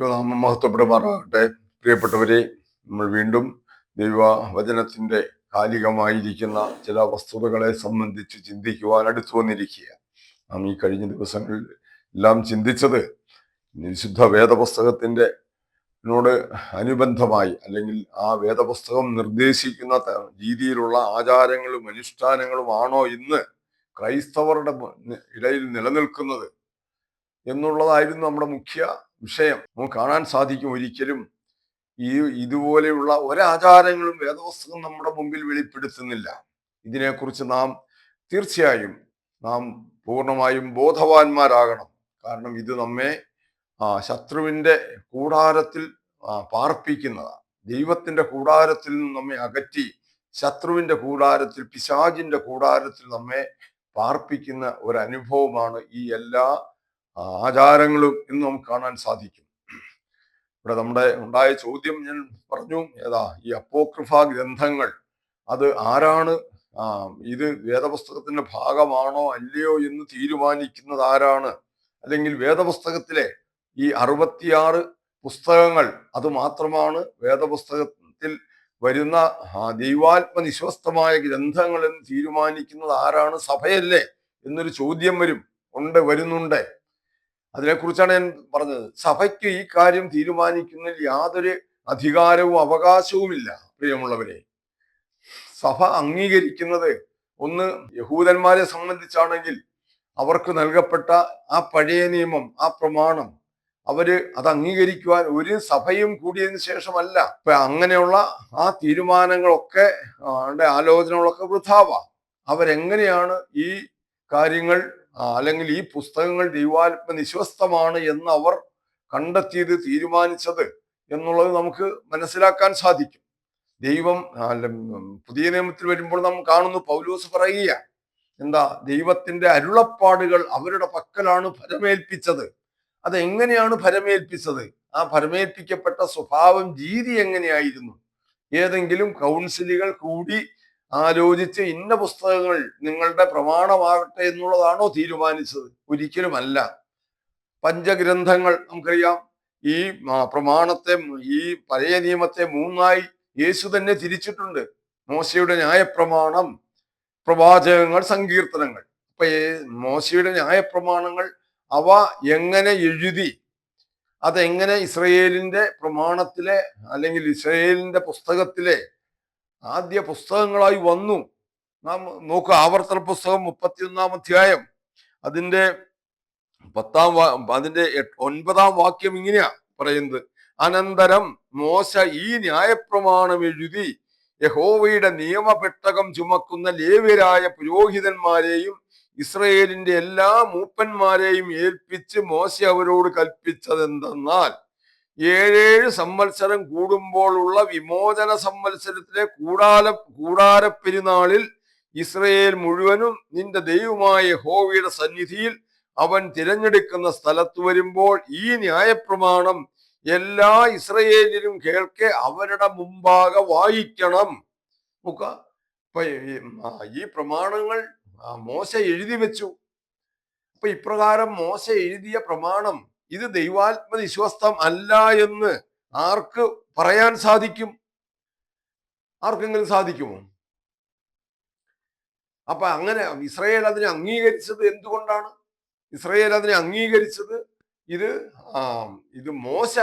ദൈവനാമം മഹത്വപ്പെടുമാറാകട്ടെ. പ്രിയപ്പെട്ടവരെ, നമ്മൾ വീണ്ടും ദൈവവചനത്തിന്റെ കാലികമായിരിക്കുന്ന ചില വസ്തുതകളെ സംബന്ധിച്ച് ചിന്തിക്കുവാൻ അടുത്തു വന്നിരിക്കുക. നാം ഈ കഴിഞ്ഞ ദിവസങ്ങളിൽ എല്ലാം ചിന്തിച്ചത് വിശുദ്ധ വേദപുസ്തകത്തിന്റെ നോട് അനുബന്ധമായി, അല്ലെങ്കിൽ ആ വേദപുസ്തകം നിർദ്ദേശിക്കുന്ന രീതിയിലുള്ള ആചാരങ്ങളും അനുഷ്ഠാനങ്ങളും ആണോ ഇന്ന് ക്രൈസ്തവരുടെ ഇടയിൽ നിലനിൽക്കുന്നത് എന്നുള്ളതായിരുന്നു നമ്മുടെ മുഖ്യ വിഷയം. നമുക്ക് കാണാൻ സാധിക്കും, ഒരിക്കലും ഇതുപോലെയുള്ള ഒരാചാരങ്ങളും വേദപുസ്തകം നമ്മുടെ മുമ്പിൽ വെളിപ്പെടുത്തുന്നില്ല. ഇതിനെക്കുറിച്ച് തീർച്ചയായും നാം പൂർണ്ണമായും ബോധവാന്മാരാകണം. കാരണം ഇത് നമ്മെ ശത്രുവിന്റെ കൂടാരത്തിൽ പാർപ്പിക്കുന്നതാണ്. ദൈവത്തിന്റെ കൂടാരത്തിൽ നിന്ന് നമ്മെ അകറ്റി ശത്രുവിന്റെ കൂടാരത്തിൽ, പിശാചിന്റെ കൂടാരത്തിൽ നമ്മെ പാർപ്പിക്കുന്ന ഒരനുഭവമാണ് ഈ എല്ലാ ആചാരങ്ങളും എന്ന് നമുക്ക് കാണാൻ സാധിക്കും. ഇവിടെ നമ്മുടെ ഉണ്ടായ ചോദ്യം ഞാൻ പറഞ്ഞു, ഈ അപ്പോക്രിഫ ഗ്രന്ഥങ്ങൾ അത് ആരാണ്, ഇത് വേദപുസ്തകത്തിന്റെ ഭാഗമാണോ അല്ലയോ എന്ന് തീരുമാനിക്കുന്നത് ആരാണ്? അല്ലെങ്കിൽ വേദപുസ്തകത്തിലെ ഈ 66 പുസ്തകങ്ങൾ അത് മാത്രമാണ് വേദപുസ്തകത്തിൽ വരുന്ന ദൈവാത്മനിശ്വസ്തമായ ഗ്രന്ഥങ്ങൾ എന്ന് തീരുമാനിക്കുന്നത് ആരാണ്? സഭയല്ലേ എന്നൊരു ചോദ്യം വരുന്നുണ്ട്. അതിനെക്കുറിച്ചാണ് ഞാൻ പറഞ്ഞത്. സഭയ്ക്ക് ഈ കാര്യം തീരുമാനിക്കുന്നതിൽ യാതൊരു അധികാരവും അവകാശവുമില്ല. പ്രിയമുള്ളവരെ, സഭ അംഗീകരിക്കുന്നത് ഒന്ന് യഹൂദന്മാരെ സംബന്ധിച്ചാണെങ്കിൽ അവർക്ക് നൽകപ്പെട്ട ആ പഴയ നിയമം, ആ പ്രമാണം, അത് അംഗീകരിക്കുവാൻ ഒരു സഭയും കൂടിയതിനു ശേഷമല്ല. ഇപ്പൊ അങ്ങനെയുള്ള ആ തീരുമാനങ്ങളൊക്കെ, ആലോചനകളൊക്കെ വൃഥാവാ. അവരെങ്ങനെയാണ് ഈ കാര്യങ്ങൾ അല്ലെങ്കിൽ ഈ പുസ്തകങ്ങൾ ദൈവാത്മനിശ്വസ്തമാണ് എന്ന് അവർ കണ്ടെത്തിയത്, തീരുമാനിച്ചത് എന്നുള്ളത് നമുക്ക് മനസ്സിലാക്കാൻ സാധിക്കും. ദൈവം പുതിയ നിയമത്തിൽ വരുമ്പോൾ നാം കാണുന്നു, പൗലോസ് പറയുക ദൈവത്തിന്റെ അരുളപ്പാടുകൾ അവരുടെ പക്കലാണ് ഫലമേൽപ്പിച്ചത്. അതെങ്ങനെയാണ് ഫലമേൽപ്പിച്ചത്? ആ ഫലമേൽപ്പിക്കപ്പെട്ട സ്വഭാവം, രീതി എങ്ങനെയായിരുന്നു? ഏതെങ്കിലും കൗൺസിലുകൾ കൂടി ആലോചിച്ച് ഇന്ന പുസ്തകങ്ങൾ നിങ്ങളുടെ പ്രമാണമാകട്ടെ എന്നുള്ളതാണോ തീരുമാനിച്ചത്? ഒരിക്കലുമല്ല. പഞ്ചഗ്രന്ഥങ്ങൾ നമുക്കറിയാം. ഈ പ്രമാണത്തെ, ഈ പഴയ നിയമത്തെ 3ആയി യേശു തന്നെ തിരിച്ചിട്ടുണ്ട്. മോശയുടെ ന്യായപ്രമാണം, പ്രവാചകങ്ങൾ, സങ്കീർത്തനങ്ങൾ. അപ്പൊ മോശയുടെ ന്യായപ്രമാണങ്ങൾ അവ എങ്ങനെ എഴുതി, അതെങ്ങനെ ഇസ്രയേലിന്റെ പ്രമാണത്തിലെ അല്ലെങ്കിൽ ഇസ്രയേലിന്റെ പുസ്തകത്തിലെ ആദ്യ പുസ്തകങ്ങളായി വന്നു? നാം നോക്കുക, ആവർത്തന പുസ്തകം 31-ാം അധ്യായം അതിന്റെ 9-ാം വാക്യം ഇങ്ങനെയാ പറയുന്നത്: അനന്തരം മോശ ഈ ന്യായപ്രമാണം എഴുതി യഹോവയുടെ നിയമപെട്ടകം ചുമക്കുന്ന ലേവ്യരായ പുരോഹിതന്മാരെയും ഇസ്രയേലിന്റെ എല്ലാ മൂപ്പന്മാരെയും ഏൽപ്പിച്ച് മോശ അവരോട് കൽപ്പിച്ചതെന്തെന്നാൽ, 7 സംവത്സരം കൂടുമ്പോഴുള്ള വിമോചന സംവത്സരത്തിലെ കൂടാരപ്പെരുന്നാളിൽ ഇസ്രയേൽ മുഴുവനും നിന്റെ ദൈവമായ യഹോവയുടെ സന്നിധിയിൽ അവൻ തിരഞ്ഞെടുക്കുന്ന സ്ഥലത്ത് വരുമ്പോൾ ഈ ന്യായപ്രമാണം എല്ലാ ഇസ്രയേലിലും കേൾക്കെ അവരുടെ മുമ്പാകെ വായിക്കണം. നോക്ക, ഈ പ്രമാണങ്ങൾ മോശ എഴുതി വെച്ചു. അപ്പൊ ഇപ്രകാരം മോശ എഴുതിയ പ്രമാണം ഇത് ദൈവാത്മവിശ്വസ്തം അല്ല എന്ന് ആർക്ക് പറയാൻ സാധിക്കും? ആർക്കെങ്കിലും സാധിക്കുമോ? അപ്പൊ അങ്ങനെ ഇസ്രയേൽ അതിനെ അംഗീകരിച്ചത് എന്തുകൊണ്ടാണ്? ഇസ്രയേൽ അതിനെ അംഗീകരിച്ചത് ഇത് മോശ,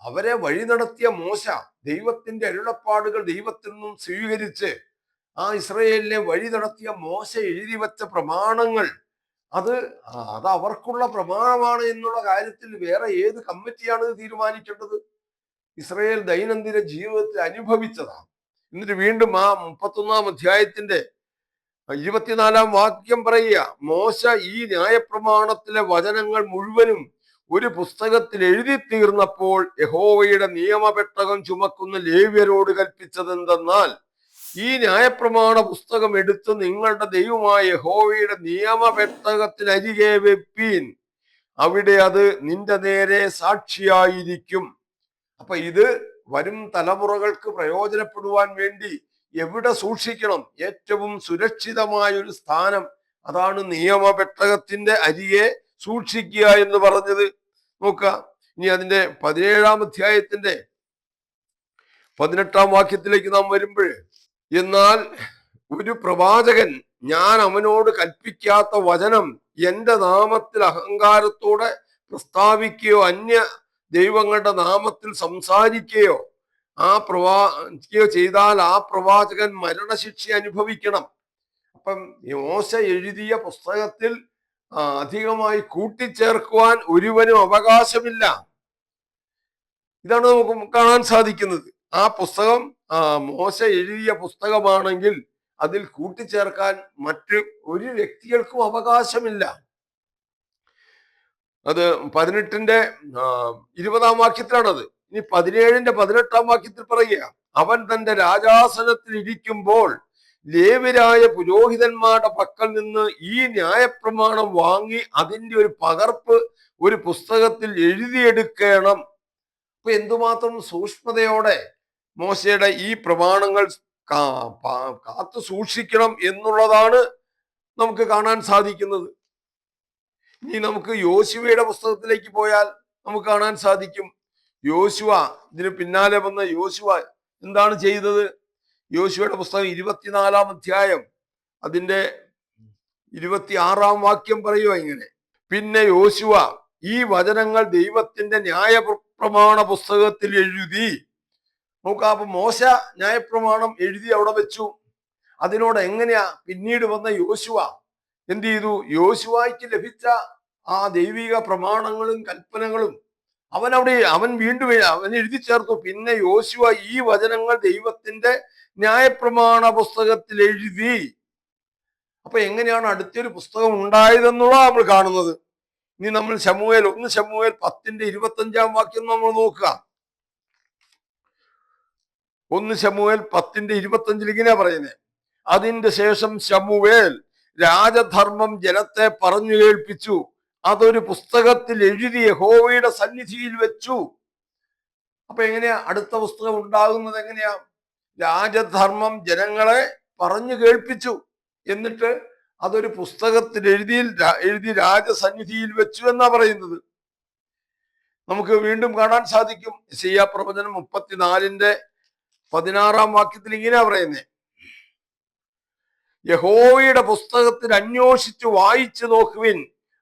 അവരെ വഴി നടത്തിയ മോശ, ദൈവത്തിന്റെ അരുളപ്പാടുകൾ ദൈവത്തിൽ നിന്നും സ്വീകരിച്ച് ആ ഇസ്രയേലിനെ വഴി നടത്തിയ മോശ എഴുതി വെച്ച പ്രമാണങ്ങൾ അത് അവർക്കുള്ള പ്രമാണമാണ് എന്നുള്ള കാര്യത്തിൽ വേറെ ഏത് കമ്മിറ്റിയാണ് തീരുമാനിക്കേണ്ടത്? ഇസ്രയേൽ ദൈനംദിന ജീവിതത്തിൽ അനുഭവിച്ചതാണ്. എന്നിട്ട് വീണ്ടും ആ 31-ാം അധ്യായത്തിന്റെ 24-ാം വാക്യം പറയുക: മോശ ഈ ന്യായപ്രമാണത്തിലെ വചനങ്ങൾ മുഴുവനും ഒരു പുസ്തകത്തിൽ എഴുതി തീർന്നപ്പോൾ യഹോവയുടെ നിയമപെട്ടകം ചുമക്കുന്ന ലേവ്യരോട് കൽപ്പിച്ചതെന്തെന്നാൽ, ഈ ന്യായപ്രമാണ പുസ്തകം എടുത്ത് നിങ്ങളുടെ ദൈവമായ യഹോവയുടെ നിയമപെട്ടകത്തിനരികെ വെപ്പീൻ, അവിടെ അത് നിന്റെ നേരെ സാക്ഷിയായിരിക്കും. അപ്പൊ ഇത് വരും തലമുറകൾക്ക് പ്രയോജനപ്പെടുവാൻ വേണ്ടി എവിടെ സൂക്ഷിക്കണം? ഏറ്റവും സുരക്ഷിതമായ ഒരു സ്ഥാനം, അതാണ് നിയമപെട്ടകത്തിന്റെ അരികെ സൂക്ഷിക്കുക എന്ന് പറഞ്ഞത്. നോക്കുക, ഇനി അതിന്റെ 17-ാം അധ്യായത്തിന്റെ 18-ാം വാക്യത്തിലേക്ക് നാം വരുമ്പോൾ, എന്നാൽ ഒരു പ്രവാചകൻ ഞാൻ അവനോട് കൽപ്പിക്കാത്ത വചനം എന്റെ നാമത്തിൽ അഹങ്കാരത്തോടെ പ്രസ്താവിക്കുകയോ അന്യ ദൈവങ്ങളുടെ നാമത്തിൽ സംസാരിക്കുകയോ ചെയ്താൽ ആ പ്രവാചകൻ മരണശിക്ഷ അനുഭവിക്കണം. അപ്പം മോശ എഴുതിയ പുസ്തകത്തിൽ അധികമായി കൂട്ടിച്ചേർക്കുവാൻ ഒരുവനും അവകാശമില്ല. ഇതാണ് നമുക്ക് കാണാൻ സാധിക്കുന്നത്. ആ പുസ്തകം മോശ എഴുതിയ പുസ്തകമാണെങ്കിൽ അതിൽ കൂട്ടിച്ചേർക്കാൻ മറ്റ് ഒരു വ്യക്തികൾക്കും അവകാശമില്ല. അത് 18-ന്റെ 20-ാം വാക്യത്തിലാണത്. ഇനി 17-ന്റെ 18-ാം വാക്യത്തിൽ പറയുക, അവൻ തന്റെ രാജാസനത്തിൽ ഇരിക്കുമ്പോൾ ലേവ്യരായ പുരോഹിതന്മാരുടെ പക്കൽ നിന്ന് ഈ ന്യായപ്രമാണം വാങ്ങി അതിന്റെ ഒരു പകർപ്പ് ഒരു പുസ്തകത്തിൽ എഴുതിയെടുക്കണം. അപ്പൊ എന്തുമാത്രം സൂക്ഷ്മതയോടെ മോശയുടെ ഈ പ്രമാണങ്ങൾ കാത്തു സൂക്ഷിക്കണം എന്നുള്ളതാണ് നമുക്ക് കാണാൻ സാധിക്കുന്നത്. ഇനി നമുക്ക് യോശുവയുടെ പുസ്തകത്തിലേക്ക് പോയാൽ നമുക്ക് കാണാൻ സാധിക്കും, യോശുവ ഇതിന് പിന്നാലെ വന്ന യോശുവ എന്താണ് ചെയ്തത്? യോശുവയുടെ പുസ്തകം 24-ാം അധ്യായം അതിന്റെ 26-ാം വാക്യം പറയുക ഇങ്ങനെ, പിന്നെ യോശുവ ഈ വചനങ്ങൾ ദൈവത്തിന്റെ ന്യായപ്രമാണ പുസ്തകത്തിൽ എഴുതി. നോക്കാം, അപ്പൊ മോശ ന്യായപ്രമാണം എഴുതി അവിടെ വെച്ചു. അതിനോട് എങ്ങനെയാ പിന്നീട് വന്ന യോശുവ എന്ത് ചെയ്തു? യോശുവയ്ക്ക് ലഭിച്ച ആ ദൈവിക പ്രമാണങ്ങളും കൽപ്പനകളും അവൻ വീണ്ടും അവൻ എഴുതി ചേർത്തു. പിന്നെ യോശുവ ഈ വചനങ്ങൾ ദൈവത്തിന്റെ ന്യായപ്രമാണ പുസ്തകത്തിൽ എഴുതി. അപ്പൊ എങ്ങനെയാണ് അടുത്തൊരു പുസ്തകം ഉണ്ടായതെന്നുള്ളത് നമ്മൾ കാണുന്നത്. ഇനി നമ്മൾ 1 ശമൂവേൽ 10-ന്റെ 25-ാം വാക്യം നമ്മൾ നോക്കുക. 1 ശമൂവേൽ 10-ന്റെ 25 ഇങ്ങനെ പറയുന്നത്, അതിന്റെ ശേഷം ശമൂവേൽ രാജധർമ്മം ജനത്തെ പറഞ്ഞു കേൾപ്പിച്ചു, അതൊരു പുസ്തകത്തിൽ എഴുതി യഹോവയുടെ സന്നിധിയിൽ വെച്ചു. അപ്പൊ എങ്ങനെയാ അടുത്ത പുസ്തകം ഉണ്ടാകുന്നത്? എങ്ങനെയാ? രാജധർമ്മം ജനങ്ങളെ പറഞ്ഞു കേൾപ്പിച്ചു, എന്നിട്ട് അതൊരു പുസ്തകത്തിൽ എഴുതി രാജസന്നിധിയിൽ വെച്ചു എന്നാ പറയുന്നത്. നമുക്ക് വീണ്ടും കാണാൻ സാധിക്കും, യെശയ്യാ പ്രവചനം 34-ന്റെ 16-ാം വാക്യത്തിൽ ഇങ്ങനെ പറയുന്നേ, യഹോവയുടെ പുസ്തകത്തിൽ അന്വേഷിച്ചു വായിച്ചു നോക്കുവിൻ,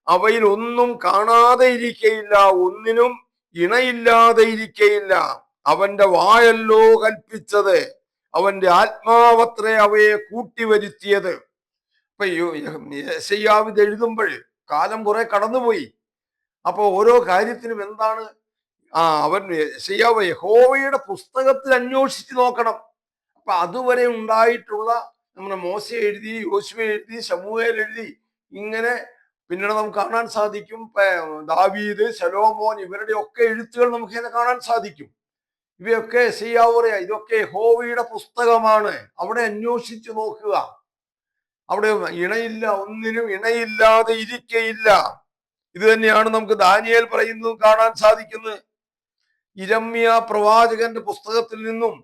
അവയിൽ ഒന്നും കാണാതെ ഇരിക്കയില്ല, ഒന്നിനും ഇണയില്ലാതെ ഇരിക്കയില്ല. അവന്റെ വായല്ലോ കൽപ്പിച്ചത്, അവന്റെ ആത്മാവത്രേ അവയെ കൂട്ടിവരുത്തിയത്. ഇപ്പൊ യെശയ്യാവ് ഇത് എഴുതുമ്പോൾ കാലം കുറെ കടന്നുപോയി. അപ്പൊ ഓരോ കാര്യത്തിനും എന്താണ് അവൻ യെശയ്യാവ് യഹോവയുടെ പുസ്തകത്തിൽ അന്വേഷിച്ച് നോക്കണം. അപ്പൊ അതുവരെ ഉണ്ടായിട്ടുള്ള നമ്മുടെ മോശ എഴുതി, യോശുവ എഴുതി, ശമൂവേൽ എഴുതി, ഇങ്ങനെ പിന്നീട് നമുക്ക് കാണാൻ സാധിക്കും ദാവീദ്, ശലോമോൻ, ഇവരുടെ ഒക്കെ എഴുത്തുകൾ നമുക്ക് ഇങ്ങനെ കാണാൻ സാധിക്കും. ഇവയൊക്കെ യെശയ്യാവ് പറയാ, ഇതൊക്കെ യഹോവയുടെ പുസ്തകമാണ്, അവിടെ അന്വേഷിച്ചു നോക്കുക, അവിടെ ഇണയില്ല, ഒന്നിനും ഇണയില്ലാതെ ഇരിക്കയില്ല. ഇത് തന്നെയാണ് നമുക്ക് ദാനിയേൽ പറയുന്നതും കാണാൻ സാധിക്കുന്നത്. യിരെമ്യാ പ്രവാചകന്റെ പുസ്തകത്തിൽ നിന്നും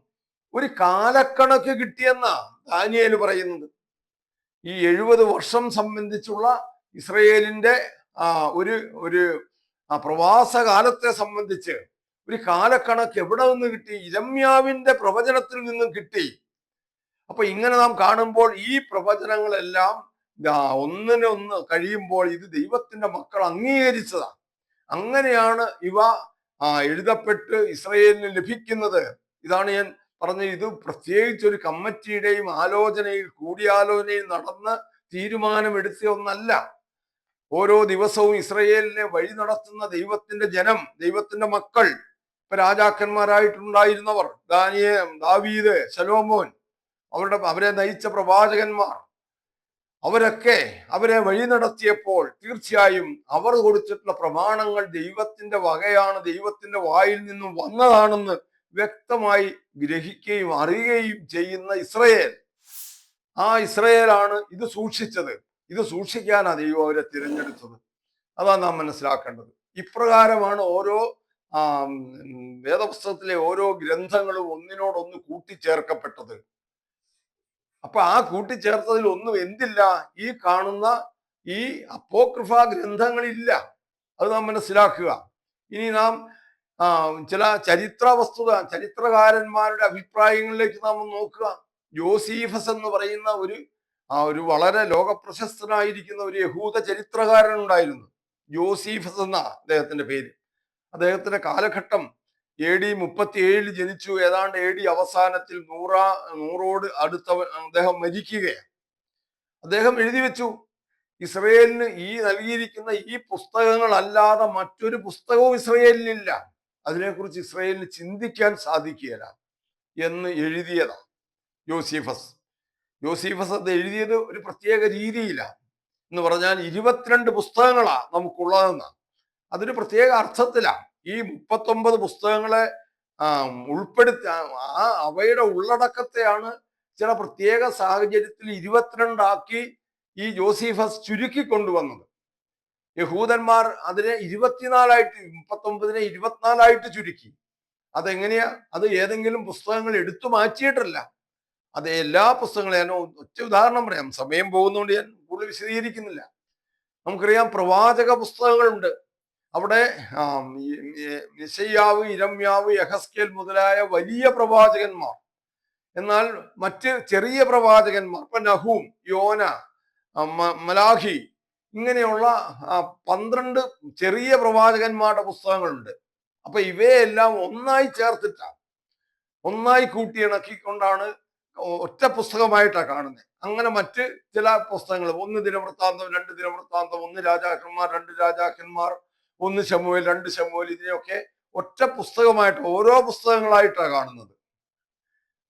ഒരു കാലക്കണക്ക് കിട്ടിയെന്ന ദാനിയേൽ പറയുന്നത്. ഈ 70 വർഷം സംബന്ധിച്ചുള്ള ഇസ്രയേലിന്റെ ഒരു പ്രവാസ കാലത്തെ സംബന്ധിച്ച് ഒരു കാലക്കണക്ക് എവിടെ നിന്ന് കിട്ടി? യിരെമ്യാവിന്റെ പ്രവചനത്തിൽ നിന്നും കിട്ടി. അപ്പൊ ഇങ്ങനെ നാം കാണുമ്പോൾ ഈ പ്രവചനങ്ങളെല്ലാം ഒന്നിനൊന്ന് കഴിയുമ്പോൾ ഇത് ദൈവത്തിന്റെ മക്കൾ അംഗീകരിച്ചതാണ്. അങ്ങനെയാണ് ഇവ എഴുതപ്പെട്ട് ഇസ്രയേലിന് ലഭിക്കുന്നത്. ഇതാണ് ഞാൻ പറഞ്ഞ, ഇത് പ്രത്യേകിച്ച് ഒരു കമ്മിറ്റിയുടെയും കൂടിയാലോചനയിൽ നടന്ന് തീരുമാനമെടുത്ത ഒന്നല്ല. ഓരോ ദിവസവും ഇസ്രയേലിനെ വഴി നടത്തുന്ന ദൈവത്തിന്റെ ജനം, ദൈവത്തിന്റെ മക്കൾ, ഇപ്പൊ രാജാക്കന്മാരായിട്ടുണ്ടായിരുന്നവർ, ദാവീദ്, ശലോമോൻ, അവരെ നയിച്ച പ്രവാചകന്മാർ, അവരെ വഴി നടത്തിയപ്പോൾ തീർച്ചയായും അവർ കൊടുത്തിട്ടുള്ള പ്രമാണങ്ങൾ ദൈവത്തിന്റെ വകയാണ്, ദൈവത്തിന്റെ വായിൽ നിന്നും വന്നതാണെന്ന് വ്യക്തമായി ഗ്രഹിക്കുകയും അറിയുകയും ചെയ്യുന്ന ഇസ്രയേൽ, ആ ഇസ്രയേലാണ് ഇത് സൂക്ഷിച്ചത്. ഇത് സൂക്ഷിക്കാനാണ് ദൈവം അവരെ തിരഞ്ഞെടുത്തത്. അതാണ് നാം മനസ്സിലാക്കേണ്ടത്. ഇപ്രകാരമാണ് ഓരോ വേദപുസ്തകത്തിലെ ഓരോ ഗ്രന്ഥങ്ങളും ഒന്നിനോടൊന്ന് കൂട്ടിച്ചേർക്കപ്പെട്ടത്. അപ്പൊ ആ കൂട്ടിച്ചേർത്തതിൽ ഒന്നും എന്തില്ല? ഈ കാണുന്ന ഈ അപ്പോക്രിഫ ഗ്രന്ഥങ്ങളില്ല. അത് നാം മനസ്സിലാക്കുക. ഇനി നാം ചില ചരിത്രകാരന്മാരുടെ അഭിപ്രായങ്ങളിലേക്ക് നാം നോക്കുക. യോസീഫസ് എന്ന് പറയുന്ന ഒരു വളരെ ലോകപ്രശസ്തനായിരിക്കുന്ന ഒരു യഹൂദ ചരിത്രകാരൻ ഉണ്ടായിരുന്നു. യോസീഫസ് എന്ന അദ്ദേഹത്തിന്റെ പേര്. അദ്ദേഹത്തിന്റെ കാലഘട്ടം AD 37 ജനിച്ചു. ഏതാണ്ട് AD അവസാനത്തിൽ നൂറോട് അടുത്ത അദ്ദേഹം മരിക്കുകയാണ്. അദ്ദേഹം എഴുതി വെച്ചു, ഇസ്രയേലിന് നൽകിയിരിക്കുന്ന ഈ പുസ്തകങ്ങൾ അല്ലാതെ മറ്റൊരു പുസ്തകവും ഇസ്രയേലിനില്ല, അതിനെക്കുറിച്ച് ഇസ്രയേലിന് ചിന്തിക്കാൻ സാധിക്കുകയില്ല എന്ന് എഴുതിയതാണ് യോസീഫസ് അത് എഴുതിയത് ഒരു പ്രത്യേക രീതിയിലാണ്. എന്ന് പറഞ്ഞാൽ 22 പുസ്തകങ്ങളാ നമുക്കുള്ളതെന്നാണ്. അതൊരു പ്രത്യേക അർത്ഥത്തിലാണ്. ഈ 39 പുസ്തകങ്ങളെ ഉൾപ്പെടുത്തി അവയുടെ ഉള്ളടക്കത്തെയാണ് ചില പ്രത്യേക സാഹചര്യത്തിൽ 22 ആക്കി ഈ യോസീഫസ് ചുരുക്കി കൊണ്ടുവന്നത്. യഹൂദന്മാർ അതിനെ 24 39-നെ 24 ചുരുക്കി. അതെങ്ങനെയാ? അത് ഏതെങ്കിലും പുസ്തകങ്ങൾ എടുത്തു മാറ്റിയിട്ടല്ല, അത് എല്ലാ പുസ്തകങ്ങളും. ഞാൻ ഒറ്റ ഉദാഹരണം പറയാം, സമയം പോകുന്നതുകൊണ്ട് ഞാൻ കൂടുതൽ വിശദീകരിക്കുന്നില്ല. നമുക്കറിയാം, പ്രവാചക പുസ്തകങ്ങളുണ്ട്. അവിടെ യെശയ്യാവ്, ഇരമ്യാവ്, യഹസ്കേൽ മുതലായ വലിയ പ്രവാചകന്മാർ. എന്നാൽ മറ്റ് ചെറിയ പ്രവാചകന്മാർ, ഇപ്പൊ നഹൂം, യോന, മലാഖി, ഇങ്ങനെയുള്ള 12 ചെറിയ പ്രവാചകന്മാരുടെ പുസ്തകങ്ങളുണ്ട്. അപ്പൊ ഇവയെല്ലാം ഒന്നായി ചേർത്തിട്ടാണ്, ഒന്നായി കൂട്ടിയിണക്കിക്കൊണ്ടാണ് ഒറ്റ പുസ്തകമായിട്ടാണ് കാണുന്നത്. അങ്ങനെ മറ്റ് ചില പുസ്തകങ്ങൾ, 1 ദിനവൃത്താന്തം, 2 ദിനവൃത്താന്തം, 1 രാജാക്കന്മാർ, 2 രാജാക്കന്മാർ, 1 ശമൂവേൽ, 2 ശമൂവേൽ, ഇതിനെയൊക്കെ ഒറ്റ പുസ്തകമായിട്ട്, ഓരോ പുസ്തകങ്ങളായിട്ടാണ് കാണുന്നത്.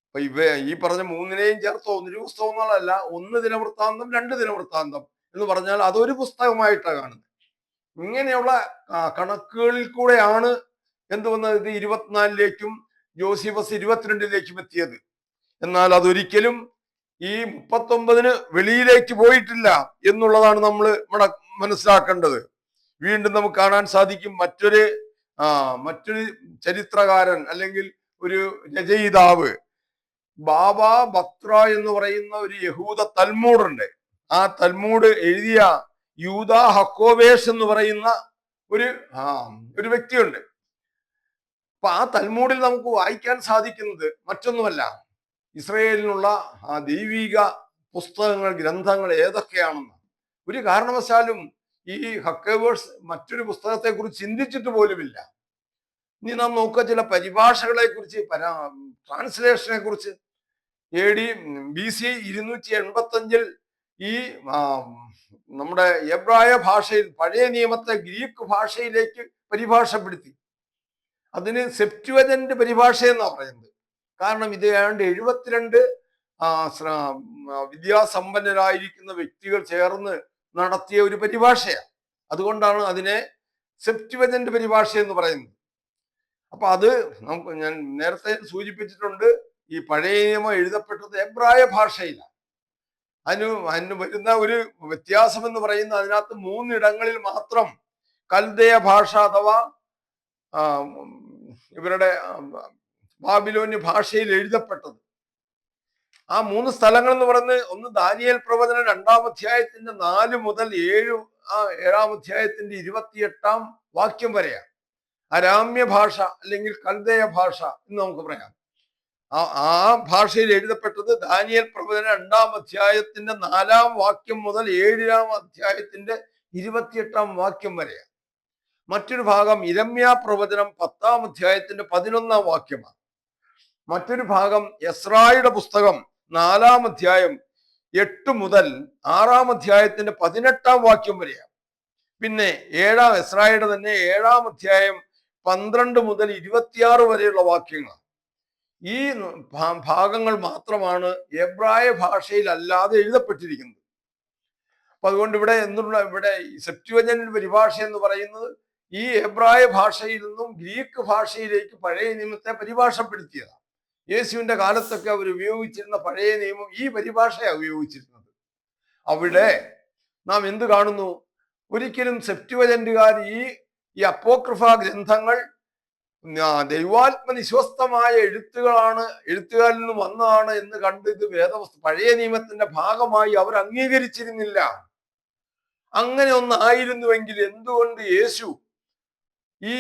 അപ്പൊ ഈ പറഞ്ഞ 3-നെയും ചേർത്തോ 1 പുസ്തകം എന്നുള്ളതല്ല, 1 ദിനവൃത്താന്തം, 2 ദിനവൃത്താന്തം എന്ന് പറഞ്ഞാൽ അതൊരു പുസ്തകമായിട്ടാണ് കാണുന്നത്. ഇങ്ങനെയുള്ള കണക്കുകളിൽ കൂടെയാണ് എന്ത് വന്നത്, ഇത് 24-ലേക്കും യോസീഫസ് 22-ലേക്കും എത്തിയത്. എന്നാൽ അതൊരിക്കലും ഈ 39-ന് വെളിയിലേക്ക് പോയിട്ടില്ല എന്നുള്ളതാണ് നമ്മൾ ഇവിടെ മനസ്സിലാക്കേണ്ടത്. വീണ്ടും നമുക്ക് കാണാൻ സാധിക്കും, മറ്റൊരു ചരിത്രകാരൻ അല്ലെങ്കിൽ ഒരു രചയിതാവ്, ബാബ ബത്ര എന്ന് പറയുന്ന ഒരു യഹൂദ തൽമൂഡ് ഉണ്ട്. ആ തൽമൂഡ് എഴുതിയ യൂദാ ഹക്കോവേഷ് എന്ന് പറയുന്ന ഒരു വ്യക്തിയുണ്ട്. അപ്പൊ ആ തൽമൂഡിൽ നമുക്ക് വായിക്കാൻ സാധിക്കുന്നത് മറ്റൊന്നുമല്ല, ഇസ്രയേലിനുള്ള ദൈവിക പുസ്തകങ്ങൾ, ഗ്രന്ഥങ്ങൾ ഏതൊക്കെയാണെന്ന്. ഒരു കാരണവശാലും ഈ ഹക്കോവേഴ്സ് മറ്റൊരു പുസ്തകത്തെ കുറിച്ച് ചിന്തിച്ചിട്ട് പോലുമില്ല. ഇനി നാം നോക്കുക ചില പരിഭാഷകളെ കുറിച്ച്, ട്രാൻസ്ലേഷനെ കുറിച്ച്. AD BC 285 ഈ നമ്മുടെ എബ്രായ ഭാഷയിൽ പഴയ നിയമത്തെ ഗ്രീക്ക് ഭാഷയിലേക്ക് പരിഭാഷപ്പെടുത്തി. അതിന് സെപ്റ്റുവജന്റ് പരിഭാഷ എന്നാണ് പറയുന്നത്. കാരണം ഇത് ഏതാണ്ട് 72 വിദ്യാസമ്പന്നരായിരിക്കുന്ന വ്യക്തികൾ ചേർന്ന് നടത്തിയ ഒരു പരിഭാഷയാണ്. അതുകൊണ്ടാണ് അതിനെ സെപ്റ്റുവജന്റ് പരിഭാഷ എന്ന് പറയുന്നത്. അപ്പൊ അത് ഞാൻ നേരത്തെ സൂചിപ്പിച്ചിട്ടുണ്ട്, ഈ പഴയ നിയമം എഴുതപ്പെട്ടത് എബ്രായ ഭാഷയിലാണ്. അതിന് വരുന്ന ഒരു വ്യത്യാസം എന്ന് പറയുന്നത്, അതിനകത്ത് 3 ഇടങ്ങളിൽ മാത്രം കൽദയ ഭാഷ അഥവാ ഇവരുടെ ബാബിലോന്യ ഭാഷയിൽ എഴുതപ്പെട്ടത്. ആ 3 സ്ഥലങ്ങൾ എന്ന് പറയുന്നത്, ഒന്ന് ദാനിയേൽ പ്രവചനം 2-ാം അധ്യായത്തിന്റെ 4 മുതൽ 7-ാം അധ്യായത്തിന്റെ 28-ാം വാക്യം വരെയാണ്. അരാമ്യ ഭാഷ അല്ലെങ്കിൽ കൽദയ ഭാഷ എന്ന് നമുക്ക് പറയാം. ആ ഭാഷയിൽ എഴുതപ്പെട്ടത് ദാനിയേൽ പ്രവചനം 2-ാം അധ്യായത്തിന്റെ 4-ാം വാക്യം മുതൽ 7-ാം അധ്യായത്തിന്റെ 28-ാം വാക്യം വരെയാണ്. മറ്റൊരു ഭാഗം ഇരമ്യാ പ്രവചനം 10-ാം അധ്യായത്തിന്റെ 11-ാം വാക്യമാണ്. മറ്റൊരു ഭാഗം എസ്രായുടെ പുസ്തകം 4-ാം അധ്യായം 8 മുതൽ 6-ാം അധ്യായത്തിന്റെ 18-ാം വാക്യം വരെയാണ്. പിന്നെ എസ്രായുടെ തന്നെ 7-ാം അധ്യായം 12 മുതൽ 26 വരെയുള്ള വാക്യങ്ങൾ. ഈ ഭാഗങ്ങൾ മാത്രമാണ് എബ്രായ ഭാഷയിൽ അല്ലാതെ എഴുതപ്പെട്ടിരിക്കുന്നത്. അപ്പൊ അതുകൊണ്ട് ഇവിടെ സെപ്റ്റുവജന്റ് പരിഭാഷ എന്ന് പറയുന്നത് ഈ എബ്രായ ഭാഷയിൽ നിന്നും ഗ്രീക്ക് ഭാഷയിലേക്ക് പഴയ നിയമത്തെ പരിഭാഷപ്പെടുത്തിയതാണ്. യേശുവിന്റെ കാലത്തൊക്കെ അവർ ഉപയോഗിച്ചിരുന്ന പഴയ നിയമം ഈ പരിഭാഷയാണ് ഉപയോഗിച്ചിരുന്നത്. അവിടെ നാം എന്ത് കാണുന്നു? ഒരിക്കലും സെപ്റ്റുവജന്റുകാർ ഈ അപ്പോക്രിഫ ഗ്രന്ഥങ്ങൾ ദൈവാത്മനിശ്വസ്തമായ എഴുത്തുകാരിൽ നിന്ന് വന്നതാണ് എന്ന് കണ്ട് ഇത് പഴയ നിയമത്തിന്റെ ഭാഗമായി അവർ അംഗീകരിച്ചിരുന്നില്ല. അങ്ങനെ ഒന്നായിരുന്നുവെങ്കിൽ എന്തുകൊണ്ട് യേശു ഈ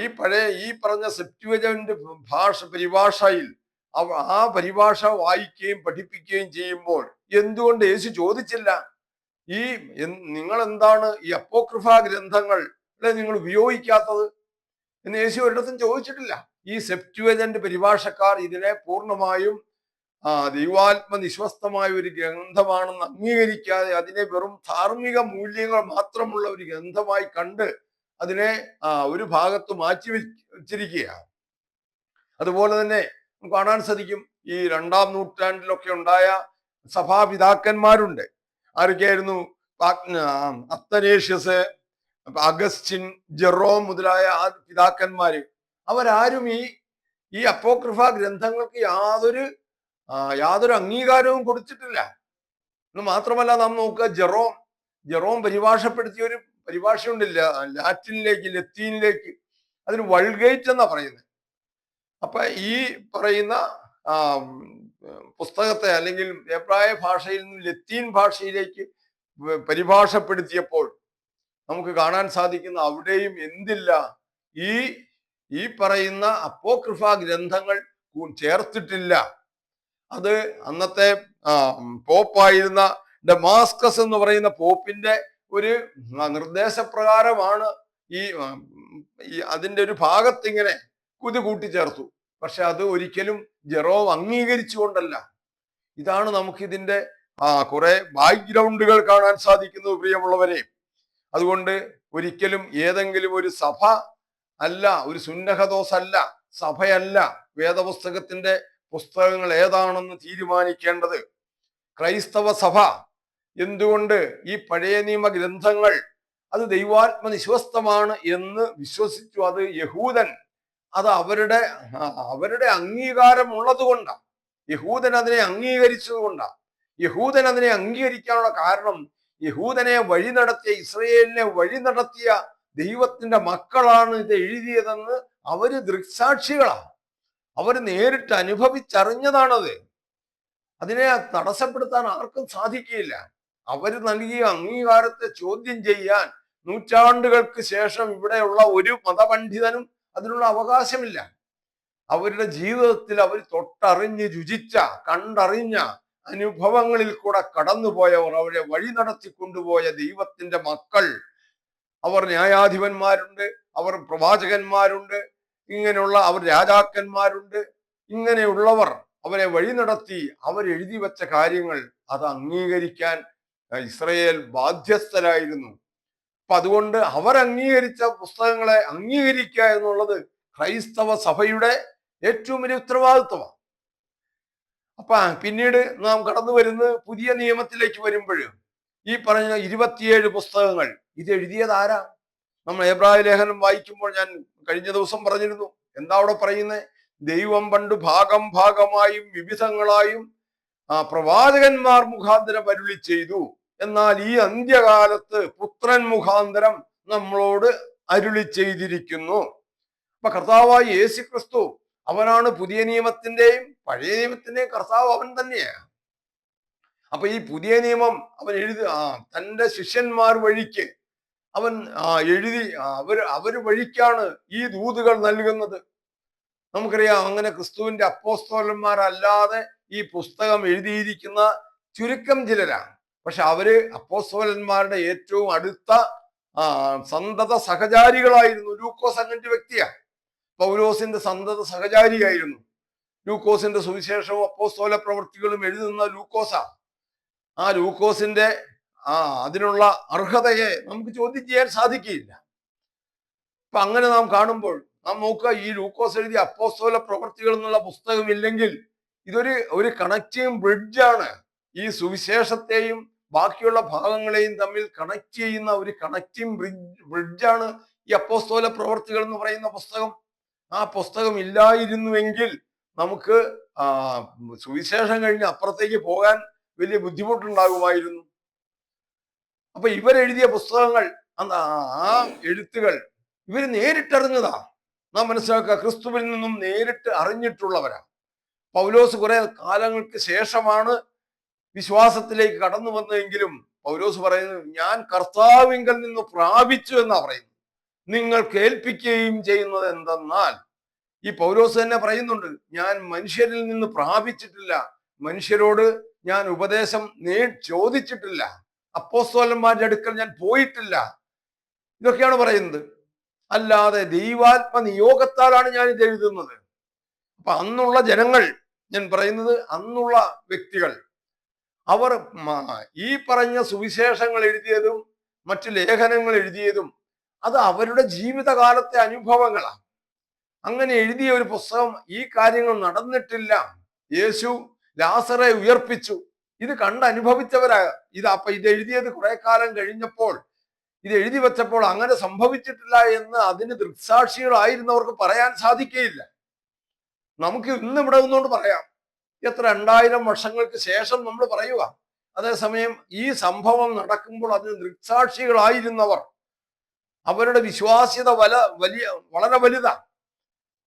ഈ പറഞ്ഞ സെപ്റ്റുവജന്റ് പരിഭാഷയിൽ ആ പരിഭാഷ വായിക്കുകയും പഠിപ്പിക്കുകയും ചെയ്യുമ്പോൾ എന്തുകൊണ്ട് യേശു ചോദിച്ചില്ല, ഈ നിങ്ങൾ എന്താണ് ഈ അപ്പോക്രിഫ ഗ്രന്ഥങ്ങൾ നിങ്ങൾ ഉപയോഗിക്കാത്തത് എന്ന് യേശു ഒരിടത്തും ചോദിച്ചിട്ടില്ല. ഈ സെപ്റ്റുവജന്റ് പരിഭാഷക്കാർ ഇതിനെ പൂർണ്ണമായും ദൈവാത്മ നിശ്വസ്തമായ ഒരു ഗ്രന്ഥമാണെന്ന് അംഗീകരിക്കാതെ അതിനെ വെറും ധാർമ്മിക മൂല്യങ്ങൾ മാത്രമുള്ള ഒരു ഗ്രന്ഥമായി കണ്ട് അതിനെ ഒരു ഭാഗത്ത് മാറ്റി വെച്ചിരിക്കുകയാണ്. അതുപോലെ തന്നെ നമുക്ക് കാണാൻ സാധിക്കും, ഈ 2-ാം നൂറ്റാണ്ടിലൊക്കെ ഉണ്ടായ സഭാപിതാക്കന്മാരുണ്ട്. ആരൊക്കെയായിരുന്നു? അത്തനേഷ്യസ്, അഗസ്റ്റിൻ, ജെറോം മുതലായ ആ പിതാക്കന്മാര്. അവരാരും ഈ അപ്പോക്രിഫ ഗ്രന്ഥങ്ങൾക്ക് യാതൊരു അംഗീകാരവും കൊടുത്തിട്ടില്ല. എന്ന് മാത്രമല്ല, നാം നോക്കുക, ജെറോം പരിഭാഷപ്പെടുത്തിയ ഒരു പരിഭാഷയുണ്ടില്ല ലത്തീനിലേക്ക്. അതിന് വൾഗേറ്റ് എന്നാ പറയുന്നത്. അപ്പൊ ഈ പറയുന്ന പുസ്തകത്തെ അല്ലെങ്കിൽ എബ്രായ ഭാഷയിൽ നിന്ന് ലത്തീൻ ഭാഷയിലേക്ക് പരിഭാഷപ്പെടുത്തിയപ്പോൾ നമുക്ക് കാണാൻ സാധിക്കുന്ന അവിടെയും എന്തില്ല, ഈ പറയുന്ന അപ്പോക്രിഫ ഗ്രന്ഥങ്ങൾ ചേർത്തിട്ടില്ല. അത് അന്നത്തെ പോപ്പായിരുന്ന ഡമാസ്കസ് എന്ന് പറയുന്ന പോപ്പിന്റെ ഒരു നിർദ്ദേശപ്രകാരമാണ് അതിന്റെ ഒരു ഭാഗത്ത് ഇങ്ങനെ കൂട്ടിച്ചേർത്തു. പക്ഷെ അത് ഒരിക്കലും ജെറോം അംഗീകരിച്ചുകൊണ്ടല്ല. ഇതാണ് നമുക്കിതിന്റെ കുറെ ബാക്ക്ഗ്രൗണ്ടുകൾ കാണാൻ സാധിക്കുന്നത്, പ്രിയമുള്ളവരെ. അതുകൊണ്ട് ഒരിക്കലും ഏതെങ്കിലും ഒരു സഭ അല്ല, ഒരു സുന്നഹദോസ് അല്ല, സഭയല്ല വേദപുസ്തകത്തിന്റെ പുസ്തകങ്ങൾ ഏതാണെന്ന് തീരുമാനിക്കേണ്ടത്. ക്രൈസ്തവ സഭ എന്തുകൊണ്ട് ഈ പഴയ നിയമ ഗ്രന്ഥങ്ങൾ അത് ദൈവാത്മ നിശ്വസ്തമാണ് എന്ന് വിശ്വസിച്ചു? അത് യഹൂദൻ, അത് അവരുടെ അംഗീകാരമുള്ളത് കൊണ്ടാണ്. യഹൂദൻ അതിനെ അംഗീകരിച്ചത് കൊണ്ടാണ്. യഹൂദൻ അതിനെ അംഗീകരിക്കാനുള്ള കാരണം, യഹൂദനെ വഴി നടത്തിയ, ഇസ്രയേലിനെ വഴി നടത്തിയ ദൈവത്തിന്റെ മക്കളാണ് ഇത് എഴുതിയതെന്ന് അവര് ദൃക്സാക്ഷികളാണ്. അവർ നേരിട്ട് അനുഭവിച്ചറിഞ്ഞതാണത്. അതിനെ തടസ്സപ്പെടുത്താൻ ആർക്കും സാധിക്കില്ല. അവർ നൽകിയ അംഗീകാരത്തെ ചോദ്യം ചെയ്യാൻ നൂറ്റാണ്ടുകൾക്ക് ശേഷം ഇവിടെയുള്ള ഒരു മതപണ്ഡിതനും അതിനുള്ള അവകാശമില്ല. അവരുടെ ജീവിതത്തിൽ അവർ തൊട്ടറിഞ്ഞ് രുചിച്ച, കണ്ടറിഞ്ഞ അനുഭവങ്ങളിൽ കൂടെ കടന്നുപോയവർ, അവരെ വഴി നടത്തി കൊണ്ടുപോയ ദൈവത്തിന്റെ മക്കൾ, അവർ ന്യായാധിപന്മാരുണ്ട്, അവർ പ്രവാചകന്മാരുണ്ട്, ഇങ്ങനെയുള്ള അവർ രാജാക്കന്മാരുണ്ട്. ഇങ്ങനെയുള്ളവർ അവരെ വഴി നടത്തി അവരെഴുതി വെച്ച കാര്യങ്ങൾ അത് അംഗീകരിക്കാൻ ഇസ്രയേൽ ബാധ്യസ്ഥരായിരുന്നു. അപ്പൊ അതുകൊണ്ട് അവർ അംഗീകരിച്ച പുസ്തകങ്ങളെ അംഗീകരിക്കുക എന്നുള്ളത് ക്രൈസ്തവ സഭയുടെ ഏറ്റവും വലിയ ഉത്തരവാദിത്വമാണ്. അപ്പൊ പിന്നീട് നാം കടന്നു വരുന്നത് പുതിയ നിയമത്തിലേക്ക് വരുമ്പോൾ ഈ പറഞ്ഞ 27 പുസ്തകങ്ങൾ ഇത് എഴുതിയത് ആരാ? നമ്മൾ എബ്രായ ലേഖനം വായിക്കുമ്പോൾ ഞാൻ കഴിഞ്ഞ ദിവസം പറഞ്ഞിരുന്നു, എന്താ അവിടെ പറയുന്നത്? ദൈവം പണ്ട് ഭാഗമായും വിവിധങ്ങളായും പ്രവാചകന്മാർ മുഖാന്തരം അരുളി ചെയ്തു. എന്നാൽ ഈ അന്ത്യകാലത്ത് പുത്രൻ മുഖാന്തരം നമ്മളോട് അരുളി ചെയ്തിരിക്കുന്നു. അപ്പൊ കർത്താവായ യേശു ക്രിസ്തു അവനാണ് പുതിയ നിയമത്തിന്റെയും പഴയ നിയമത്തിന്റെയും കർത്താവ്, അവൻ തന്നെയാണ്. അപ്പൊ ഈ പുതിയ നിയമം അവൻ തന്റെ ശിഷ്യന്മാർ വഴിക്ക് അവൻ എഴുതി, അവര് വഴിക്കാണ് ഈ ദൂതുകൾ നൽകുന്നത്. നമുക്കറിയാം, അങ്ങനെ ക്രിസ്തുവിന്റെ അപ്പോസ്തലന്മാരല്ലാതെ ഈ പുസ്തകം എഴുതിയിരിക്കുന്ന ചുരുക്കം ചിലരാണ്. പക്ഷെ അവര് അപ്പോസ്തലന്മാരുടെ ഏറ്റവും അടുത്ത സന്തത സഹചാരികളായിരുന്നു. ലൂക്കോസ് അങ്ങനത്തെ വ്യക്തിയാണ്. പൗലോസിന്റെ സന്തത സഹചാരിയായിരുന്നു. ലൂക്കോസിന്റെ സുവിശേഷവും അപ്പോസ്തല പ്രവൃത്തികളും എഴുതുന്ന ലൂക്കോസാ. ആ ലൂക്കോസിന്റെ അതിനുള്ള അർഹതയെ നമുക്ക് ചോദ്യം ചെയ്യാൻ സാധിക്കില്ല. അപ്പൊ അങ്ങനെ നാം കാണുമ്പോൾ നാം നോക്കുക, ഈ ലൂക്കോസ് എഴുതിയ അപ്പോസ്തല പ്രവൃത്തികൾ എന്നുള്ള പുസ്തകം ഇല്ലെങ്കിൽ ഒരു കണക്റ്റിംഗ് ബ്രിഡ്ജാണ്. ഈ സുവിശേഷത്തെയും ബാക്കിയുള്ള ഭാഗങ്ങളെയും തമ്മിൽ കണക്ട് ചെയ്യുന്ന ഒരു കണക്റ്റിംഗ് ബ്രിഡ്ജാണ് ഈ അപ്പോസ്തല പ്രവൃത്തികൾ എന്ന് പറയുന്ന പുസ്തകം. ആ പുസ്തകം ഇല്ലായിരുന്നുവെങ്കിൽ നമുക്ക് സുവിശേഷം കഴിഞ്ഞ് അപ്പുറത്തേക്ക് പോകാൻ വലിയ ബുദ്ധിമുട്ടുണ്ടാകുമായിരുന്നു. അപ്പൊ ഇവരെഴുതിയ പുസ്തകങ്ങൾ, ആ എഴുത്തുകൾ ഇവര് നേരിട്ടറിഞ്ഞതാ. നാം മനസ്സിലാക്കുക, ക്രിസ്തുവിൽ നിന്നും നേരിട്ട് അറിഞ്ഞിട്ടുള്ളവരാ. പൗലോസ് കുറെ കാലങ്ങൾക്ക് ശേഷമാണ് വിശ്വാസത്തിലേക്ക് കടന്നു വന്നതെങ്കിലും പൗലോസ് പറയുന്നത്, ഞാൻ കർത്താവിങ്കൽ നിന്ന് പ്രാപിച്ചു എന്നാ പറയുന്നത്. നിങ്ങൾക്ക് ഏൽപ്പിക്കുകയും ചെയ്യുന്നത് എന്തെന്നാൽ, ഈ പൗലോസ് തന്നെ പറയുന്നുണ്ട്, ഞാൻ മനുഷ്യരിൽ നിന്ന് പ്രാപിച്ചിട്ടില്ല, മനുഷ്യരോട് ഞാൻ ഉപദേശം ചോദിച്ചിട്ടില്ല, അപ്പോസ്തലന്മാരുടെ അടുക്കൽ ഞാൻ പോയിട്ടില്ല. ഇതൊക്കെയാണ് പറയുന്നത്. അല്ലാതെ ദൈവാത്മ നിയോഗത്താലാണ് ഞാൻ ഇത് എഴുതുന്നത്. അപ്പൊ അന്നുള്ള ജനങ്ങൾ, ഞാൻ പറയുന്നത് അന്നുള്ള വ്യക്തികൾ, അവർ ഈ പറഞ്ഞ സുവിശേഷങ്ങൾ എഴുതിയതും മറ്റു ലേഖനങ്ങൾ എഴുതിയതും അത് അവരുടെ ജീവിതകാലത്തെ അനുഭവങ്ങളാണ്. അങ്ങനെ എഴുതിയ ഒരു പുസ്തകം ഈ കാര്യങ്ങൾ നടന്നിട്ടില്ല. യേശു ലാസറെ ഉയർപ്പിച്ചു, ഇത് കണ്ട് അനുഭവിച്ചവരാ അപ്പൊ ഇത് എഴുതിയത് കുറെ കാലം കഴിഞ്ഞപ്പോൾ, ഇത് എഴുതി വെച്ചപ്പോൾ അങ്ങനെ സംഭവിച്ചിട്ടില്ല എന്ന് അതിന് ദൃക്സാക്ഷികളായിരുന്നവർക്ക് പറയാൻ സാധിക്കുകയില്ല. നമുക്ക് ഇന്ന് ഇവിടെ നിന്നുകൊണ്ട് പറയാം, എത്ര 2000 വർഷങ്ങൾക്ക് ശേഷം നമ്മൾ പറയുക. അതേസമയം ഈ സംഭവം നടക്കുമ്പോൾ അതിന് ദൃക്സാക്ഷികളായിരുന്നവർ, അവരുടെ വിശ്വാസ്യത വളരെ വലുതാണ്.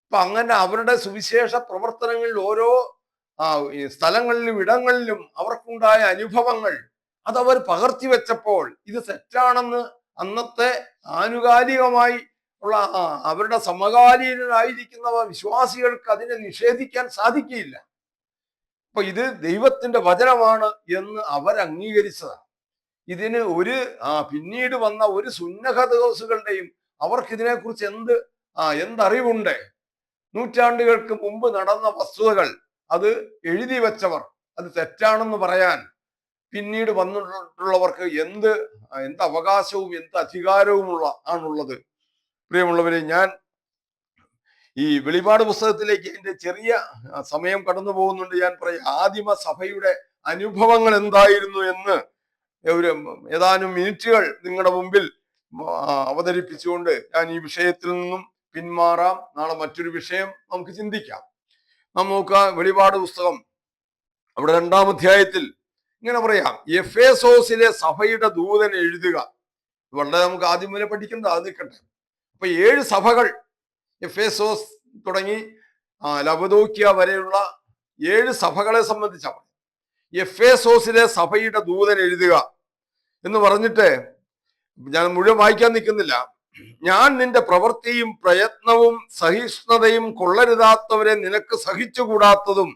അപ്പൊ അങ്ങനെ അവരുടെ സുവിശേഷ പ്രവർത്തനങ്ങളിൽ ഓരോ സ്ഥലങ്ങളിലും ഇടങ്ങളിലും അവർക്കുണ്ടായ അനുഭവങ്ങൾ അതവർ പകർത്തി വെച്ചപ്പോൾ ഇത് തെറ്റാണെന്ന് അന്നത്തെ ആനുകാലികമായി ഉള്ള അവരുടെ സമകാലീനരായിരിക്കുന്ന വിശ്വാസികൾക്ക് അതിനെ നിഷേധിക്കാൻ സാധിക്കുകയില്ല. അപ്പൊ ഇത് ദൈവത്തിന്റെ വചനമാണ് എന്ന് അവർ അംഗീകരിച്ചതാണ്. ഇതിന് പിന്നീട് വന്ന ഒരു സുന്നഹദോസുകളുടെയും അവർക്ക് ഇതിനെക്കുറിച്ച് എന്തറിവുണ്ട്? നൂറ്റാണ്ടുകൾക്ക് മുമ്പ് നടന്ന വസ്തുതകൾ അത് എഴുതി വെച്ചവർ അത് തെറ്റാണെന്ന് പറയാൻ പിന്നീട് വന്നിട്ടുള്ളവർക്ക് എന്ത് അവകാശവും എന്ത് അധികാരവും ആണുള്ളത്? പ്രിയമുള്ളവരെ, ഞാൻ ഈ വെളിപാട് പുസ്തകത്തിലേക്ക് എന്റെ ചെറിയ സമയം കടന്നു പോകുന്നുണ്ട്. ഞാൻ പറയാം, ആദിമ സഭയുടെ അനുഭവങ്ങൾ എന്തായിരുന്നു എന്ന് ഏതാനും മിനിറ്റുകൾ നിങ്ങളുടെ മുമ്പിൽ അവതരിപ്പിച്ചുകൊണ്ട് ഞാൻ ഈ വിഷയത്തിൽ നിന്നും പിന്മാറാം. നാളെ മറ്റൊരു വിഷയം നമുക്ക് ചിന്തിക്കാം. നമുക്ക് വെളിപാട് പുസ്തകം അവിടെ 2-ാം അധ്യായത്തിൽ ഇങ്ങനെ പറയാം, എഫേസോസിലെ സഭയുടെ ദൂതൻ എഴുതുക. വളരെ നമുക്ക് ആദ്യം മുതലേ പഠിക്കുന്നത്, അത് നിൽക്കട്ടെ. അപ്പൊ 7 സഭകൾ, എഫേസോസ് തുടങ്ങി ലവദോക്യ വരെയുള്ള 7 സഭകളെ സംബന്ധിച്ചാണ്. എഫേസോസിലെ സഭയുടെ ദൂതൻ എഴുതുക എന്ന് പറഞ്ഞിട്ട് ഞാൻ മുഴുവൻ വായിക്കാൻ നിൽക്കുന്നില്ല. ഞാൻ നിന്റെ പ്രവൃത്തിയും പ്രയത്നവും സഹിഷ്ണുതയും കൊള്ളരുതാത്തവരെ നിനക്ക് സഹിച്ചുകൂടാത്തതും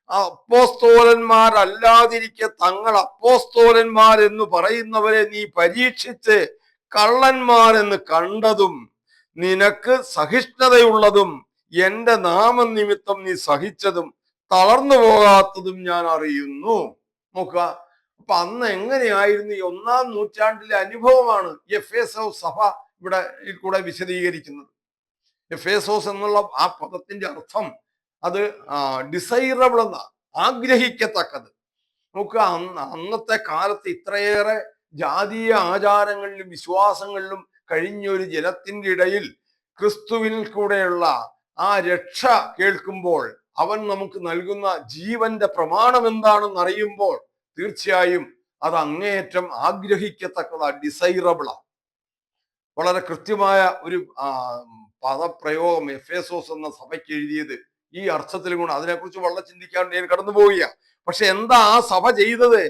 അപ്പോസ്തോലന്മാരല്ലാതിരിക്കെ തങ്ങൾ അപ്പോസ്തോലന്മാരെന്ന് പറയുന്നവരെ നീ പരീക്ഷിച്ച് കള്ളന്മാരെന്ന് കണ്ടതും നിനക്ക് സഹിഷ്ണുതയുള്ളതും എന്റെ നാമനിമിത്തം നീ സഹിച്ചതും തളർന്നു പോകാത്തതും ഞാൻ അറിയുന്നു. നോക്കുക, അപ്പൊ അന്ന് എങ്ങനെയായിരുന്നു ഈ 1-ാം നൂറ്റാണ്ടിലെ അനുഭവമാണ് എഫേസോസ് സഭ ഇവിടെ കൂടെ വിശദീകരിക്കുന്നത്. എഫേസോസ് എന്നുള്ള ആ പദത്തിന്റെ അർത്ഥം അത് ഡിസൈറബിൾ എന്ന, ആഗ്രഹിക്കത്തക്കത്. നോക്കുക, അന്നത്തെ കാലത്ത് ഇത്രയേറെ ജാതീയ ആചാരങ്ങളിലും വിശ്വാസങ്ങളിലും കഴിഞ്ഞൊരു ജനത്തിന്റെ ഇടയിൽ ക്രിസ്തുവിൽ കൂടെയുള്ള ആ രക്ഷ കേൾക്കുമ്പോൾ, അവൻ നമുക്ക് നൽകുന്ന ജീവന്റെ പ്രമാണം എന്താണെന്ന് അറിയുമ്പോൾ തീർച്ചയായും അത് അങ്ങേയറ്റം ആഗ്രഹിക്കത്തക്കതാ, ഡിസൈറബിളാ. വളരെ കൃത്യമായ ഒരു പദപ്രയോഗം എഫേസോസ് എന്ന സഭയ്ക്ക് എഴുതിയത് ഈ അർത്ഥത്തിലും കൂടെ. അതിനെക്കുറിച്ച് വളരെ ചിന്തിക്കാണ്ട് ഞാൻ കടന്നു പോവുക. പക്ഷെ എന്താ ആ സഭ ചെയ്തത്?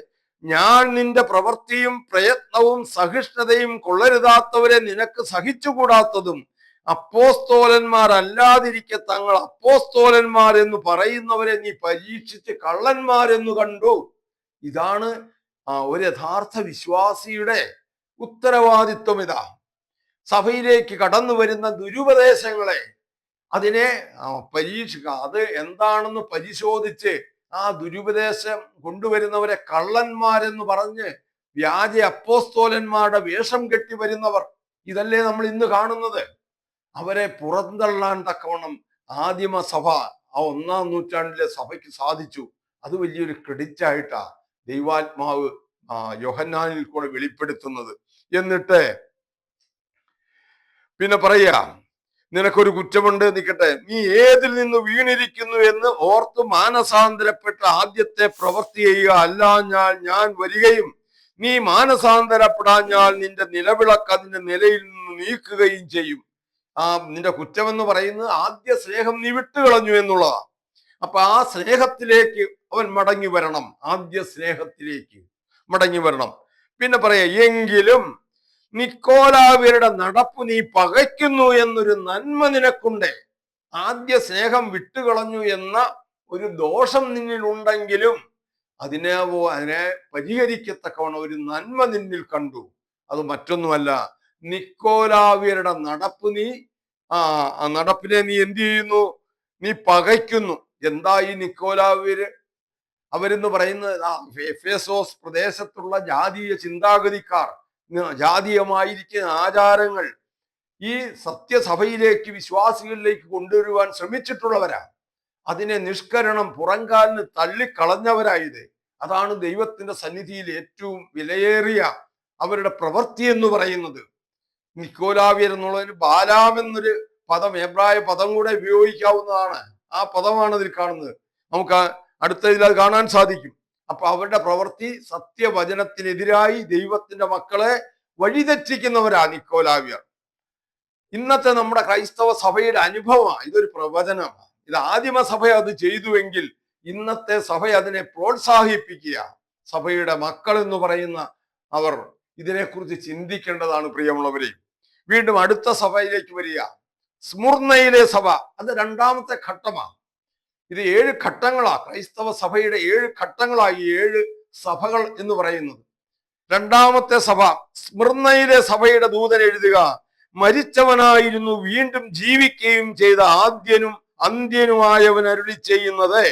ഞാൻ നിന്റെ പ്രവൃത്തിയും പ്രയത്നവും സഹിഷ്ണുതയും കൊള്ളരുതാത്തവരെ നിനക്ക് സഹിച്ചുകൂടാത്തതും അപ്പോസ്തോലന്മാരല്ലാതിരിക്കെ തങ്ങൾ അപ്പോസ്തോലന്മാരെന്ന് പറയുന്നവരെ നീ പരീക്ഷിച്ച് കള്ളന്മാരെന്ന് കണ്ടു. ഇതാണ് ഒരു യഥാർത്ഥ വിശ്വാസിയുടെ ഉത്തരവാദിത്വം. ഇതാ, സഭയിലേക്ക് കടന്നു വരുന്ന ദുരുപദേശങ്ങളെ അതിനെ പരീക്ഷിക്കുക, അത് എന്താണെന്ന് പരിശോധിച്ച് ആ ദുരുപദേശം കൊണ്ടുവരുന്നവരെ കള്ളന്മാരെന്ന് പറഞ്ഞ് വ്യാജ അപ്പോസ്തോലന്മാരുടെ വേഷം കെട്ടി വരുന്നവർ, ഇതല്ലേ നമ്മൾ ഇന്ന് കാണുന്നത്. അവരെ പുറന്തള്ളാൻ തക്കവണ്ണം ആദിമ സഭ, ആ 1-ാം നൂറ്റാണ്ടിലെ സഭയ്ക്ക് സാധിച്ചു. അത് വലിയൊരു ക്രെഡിറ്റ് ആയിട്ടാ ദൈവാത്മാവ് യോഹന്നാനിൽ കൂടെ വെളിപ്പെടുത്തുന്നത്. എന്നിട്ട് പിന്നെ പറയാ, നിനക്കൊരു കുറ്റമുണ്ട്, നിൽക്കട്ടെ, നീ ഏതിൽ നിന്ന് വീണിരിക്കുന്നു എന്ന് ഓർത്ത് മാനസാന്തരപ്പെട്ട ആദ്യത്തെ പ്രവൃത്തി ചെയ്യുക, അല്ലാഞ്ഞാൽ ഞാൻ വരികയും നീ മാനസാന്തരപ്പെടാഞ്ഞാൽ നിന്റെ നിലവിളക്ക് അതിന്റെ നിലയിൽ നിന്ന് നീക്കുകയും ചെയ്യും. നിന്റെ കുറ്റമെന്ന് പറയുന്നത് ആദ്യ സ്നേഹം നീ വിട്ടുകളഞ്ഞു എന്നുള്ളതാ. അപ്പൊ ആ സ്നേഹത്തിലേക്ക് അവൻ മടങ്ങി വരണം, ആദ്യ സ്നേഹത്തിലേക്ക് മടങ്ങി വരണം. പിന്നെ പറയാ, എങ്കിലും നിക്കോലാവ്യരുടെ നടപ്പ് നീ പകയ്ക്കുന്നു എന്നൊരു നന്മ നിനക്കുണ്ട്. ആദ്യ സ്നേഹം വിട്ടുകളഞ്ഞു എന്ന ഒരു ദോഷം നിന്നിൽ ഉണ്ടെങ്കിലും അതിനെ പരിഹരിക്കത്തക്കവണ്ണം ഒരു നന്മ നിന്നിൽ കണ്ടു. അത് മറ്റൊന്നുമല്ല, നിക്കോലാവ്യരുടെ നടപ്പ് നീ നടപ്പിനെ നീ എന്ത് ചെയ്യുന്നു? നീ പകയ്ക്കുന്നു. എന്താ ഈ നിക്കോലാവ്യര്? അവരെന്ന് പറയുന്നത് എഫേസോസ് പ്രദേശത്തുള്ള ജാതീയ ചിന്താഗതിക്കാർ, ജാതീയമായിരിക്കുന്ന ആചാരങ്ങൾ ഈ സത്യസഭയിലേക്ക്, വിശ്വാസികളിലേക്ക് കൊണ്ടുവരുവാൻ ശ്രമിച്ചിട്ടുള്ളവരാ. അതിനെ നിഷ്കരണം പുറംകാലിന് തള്ളിക്കളഞ്ഞവരായത്. അതാണ് ദൈവത്തിന്റെ സന്നിധിയിൽ ഏറ്റവും വിലയേറിയ അവരുടെ പ്രവൃത്തി എന്ന് പറയുന്നത്. നിക്കോലാവ്യർ എന്നുള്ളതിന് ബാലാം എന്നൊരു പദം, എബ്രായ പദം കൂടെ ഉപയോഗിക്കാവുന്നതാണ്. ആ പദമാണ് അതിൽ കാണുന്നത്. നമുക്ക് അടുത്തതിൽ അത് കാണാൻ സാധിക്കും. അപ്പൊ അവരുടെ പ്രവൃത്തി സത്യവചനത്തിനെതിരായി ദൈവത്തിന്റെ മക്കളെ വഴിതെറ്റിക്കുന്നവരാ നിക്കോലാവ്യർ. ഇന്നത്തെ നമ്മുടെ ക്രൈസ്തവ സഭയുടെ അനുഭവമാണ്. ഇതൊരു പ്രവചനമാണ്. ഇത് ആദിമ സഭ അത് ചെയ്തുവെങ്കിൽ ഇന്നത്തെ സഭ അതിനെ പ്രോത്സാഹിപ്പിക്കുക. സഭയുടെ മക്കൾ എന്ന് പറയുന്ന അവർ ഇതിനെക്കുറിച്ച് ചിന്തിക്കേണ്ടതാണ് പ്രിയമുള്ളവരെ. വീണ്ടും അടുത്ത സഭയിലേക്ക് വരിക, സ്മുർന്നയിലെ സഭ. അത് രണ്ടാമത്തെ ഘട്ടമാണ്. ഇത് 7 ഘട്ടങ്ങളാ. ക്രൈസ്തവ സഭയുടെ 7 ഘട്ടങ്ങളായി 7 സഭകൾ എന്ന് പറയുന്നത്. രണ്ടാമത്തെ സഭ സ്മുർന്നയിലെ സഭയുടെ ദൂതൻ എഴുതുക, മരിച്ചവനായിരുന്നു വീണ്ടും ജീവിക്കുകയും ചെയ്ത ആദ്യനും അന്ത്യനുമായവൻ അരുളി ചെയ്യുന്നത്,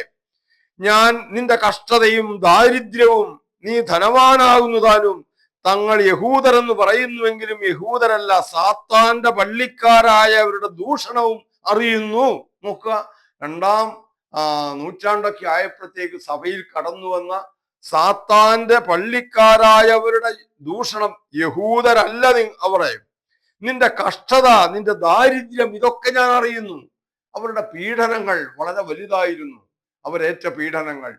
ഞാൻ നിന്റെ കഷ്ടതയും ദാരിദ്ര്യവും നീ ധനവാനാകുന്നതാനും തങ്ങൾ യഹൂദർ എന്ന് പറയുന്നുവെങ്കിലും യഹൂദരല്ല, സാത്താന്റെ പള്ളിക്കാരായവരുടെ ദൂഷണവും അറിയുന്നു. നോക്കുക, 2-ാം നൂറ്റാണ്ടൊക്കെ ആയപ്പോഴത്തേക്ക് സഭയിൽ കടന്നു വന്ന സാത്താന്റെ പള്ളിക്കാരായവരുടെ ദൂഷണം, യഹൂദരല്ല അവരെ, നിന്റെ കഷ്ടത, നിന്റെ ദാരിദ്ര്യം, ഇതൊക്കെ ഞാൻ അറിയുന്നു. അവരുടെ പീഡനങ്ങൾ വളരെ വലുതായിരുന്നു. അവരേറ്റ പീഡനങ്ങൾ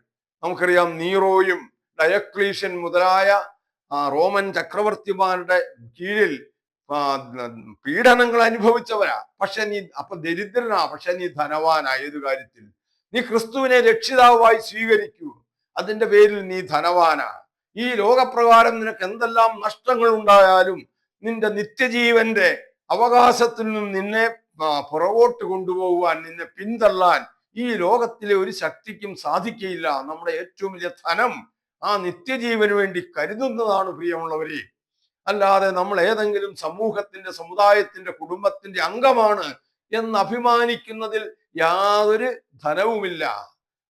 നമുക്കറിയാം. നീറോയും ഡയക്ലീഷ്യൻ മുതലായ റോമൻ ചക്രവർത്തിമാരുടെ കീഴിൽ പീഡനങ്ങൾ അനുഭവിച്ചവരാ. പക്ഷെ നീ അപ്പൊ ദരിദ്രനാ, പക്ഷെ നീ ധനവാനാ. ഏതു കാര്യത്തിൽ? നീ ക്രിസ്തുവിനെ രക്ഷിതാവായി സ്വീകരിക്കൂ, അതിന്റെ പേരിൽ നീ ധനവാനാ. ഈ ലോകപ്രകാരം നിനക്ക് എന്തെല്ലാം നഷ്ടങ്ങൾ ഉണ്ടായാലും നിന്റെ നിത്യജീവന്റെ അവകാശത്തിൽ നിന്നും നിന്നെ പുറകോട്ട് കൊണ്ടുപോകുവാൻ, നിന്നെ പിന്തള്ളാൻ ഈ ലോകത്തിലെ ഒരു ശക്തിക്കും സാധിക്കയില്ല. നമ്മുടെ ഏറ്റവും വലിയ ധനം ആ നിത്യജീവന് വേണ്ടി കരുതുന്നതാണ് പ്രിയമുള്ളവരെ. അല്ലാതെ നമ്മൾ ഏതെങ്കിലും സമൂഹത്തിന്റെ, സമുദായത്തിന്റെ, കുടുംബത്തിന്റെ അംഗമാണ് എന്ന് അഭിമാനിക്കുന്നതിൽ യാതൊരു ധനവുമില്ല.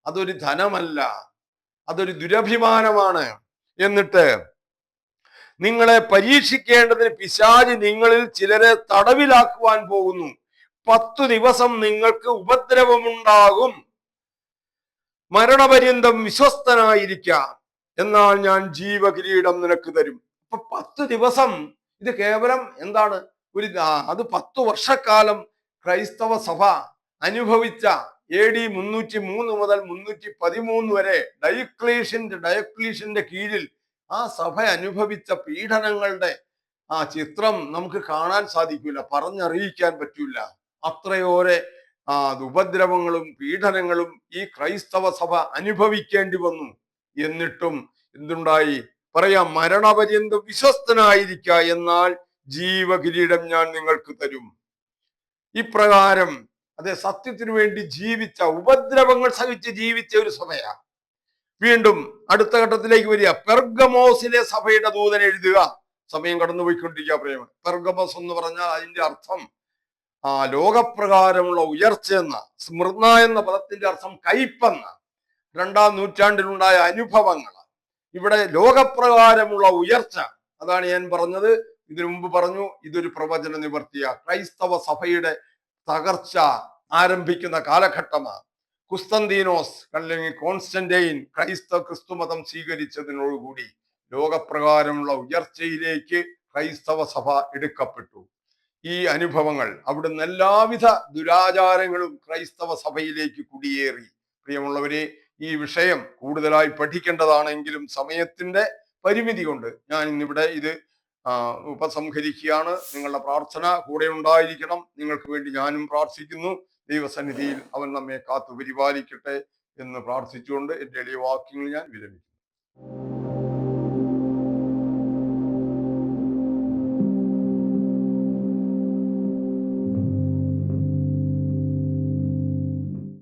അതൊരു ധനമല്ല, അതൊരു ദുരഭിമാനമാണ്. എന്നിട്ട് നിങ്ങളെ പരീക്ഷിക്കേണ്ടതിന് പിശാച് നിങ്ങളിൽ ചിലരെ തടവിലാക്കുവാൻ പോകുന്നു. 10 ദിവസം നിങ്ങൾക്ക് ഉപദ്രവമുണ്ടാകും. മരണപര്യന്തം വിശ്വസ്തനായിരിക്കാം, എന്നാൽ ഞാൻ ജീവകിരീടം നിനക്ക് തരും. അപ്പൊ 10 ദിവസം, ഇത് കേവലം എന്താണ്? അത് 10 വർഷക്കാലം ക്രൈസ്തവ സഭ അനുഭവിച്ച AD 303 മുതൽ 313 വരെ ഡയക്ലീഷ്യന്റെ കീഴിൽ ആ സഭ അനുഭവിച്ച പീഡനങ്ങളുടെ ചിത്രം നമുക്ക് കാണാൻ സാധിക്കില്ല, പറഞ്ഞറിയിക്കാൻ പറ്റൂല. അത്രയോരെ ഉപദ്രവങ്ങളും പീഡനങ്ങളും ഈ ക്രൈസ്തവ സഭ അനുഭവിക്കേണ്ടി വന്നു. എന്നിട്ടും എന്തുണ്ടായി? പറയാം, മരണപര്യന്തം വിശ്വസ്തനായിരിക്ക, എന്നാൽ ജീവകിരീടം ഞാൻ നിങ്ങൾക്ക് തരും. ഇപ്രകാരം സത്യത്തിനു വേണ്ടി ജീവിച്ച, ഉപദ്രവങ്ങൾ സഹിച്ച് ജീവിച്ച ഒരു സഭയാ. വീണ്ടും അടുത്ത ഘട്ടത്തിലേക്ക് വരിക, പെർഗമോസിലെ സഭയുടെ ദൂതൻ എഴുതുക. സമയം കടന്നുപോയിക്കൊണ്ടിരിക്കുക പ്രേമ. പെർഗമോസ് എന്ന് പറഞ്ഞാൽ അതിന്റെ അർത്ഥം ലോകപ്രകാരമുള്ള ഉയർച്ച എന്ന. സ്മൃർണ എന്ന പദത്തിന്റെ അർത്ഥം കയ്പെന്ന. 2-ാം നൂറ്റാണ്ടിലുണ്ടായ അനുഭവങ്ങൾ. ഇവിടെ ലോകപ്രകാരമുള്ള ഉയർച്ച, അതാണ് ഞാൻ പറഞ്ഞത്. ഇതിനു മുമ്പ് പറഞ്ഞു, ഇതൊരു പ്രവചന നിവർത്തിയ ക്രൈസ്തവ സഭയുടെ തകർച്ച ആരംഭിക്കുന്ന കാലഘട്ടമാണ്. കുസ്തന്തീനോസ് അല്ലെങ്കിൽ കോൺസ്റ്റന്റൈൻ ക്രിസ്തുമതം സ്വീകരിച്ചതിനോടുകൂടി ലോകപ്രകാരമുള്ള ഉയർച്ചയിലേക്ക് ക്രൈസ്തവ സഭ എടുക്കപ്പെട്ടു. ഈ അനുഭവങ്ങൾ, അവിടുന്ന് എല്ലാവിധ ദുരാചാരങ്ങളും ക്രൈസ്തവ സഭയിലേക്ക് കുടിയേറി. പ്രിയമുള്ളവരെ, ഈ വിഷയം കൂടുതലായി പഠിക്കേണ്ടതാണെങ്കിലും സമയത്തിന്റെ പരിമിതി കൊണ്ട് ഞാൻ ഇന്നിവിടെ ഇത് ഉപസംഹരിക്കുകയാണ്. നിങ്ങളുടെ പ്രാർത്ഥന കൂടെ ഉണ്ടായിരിക്കണം. നിങ്ങൾക്ക് വേണ്ടി ഞാനും പ്രാർത്ഥിക്കുന്നു. ദൈവസന്നിധിയിൽ അവൻ നമ്മെ കാത്തു പരിപാലിക്കട്ടെ എന്ന് പ്രാർത്ഥിച്ചുകൊണ്ട് എൻ്റെ എളിയ വാക്യങ്ങൾ ഞാൻ വിരമിക്കുന്നു.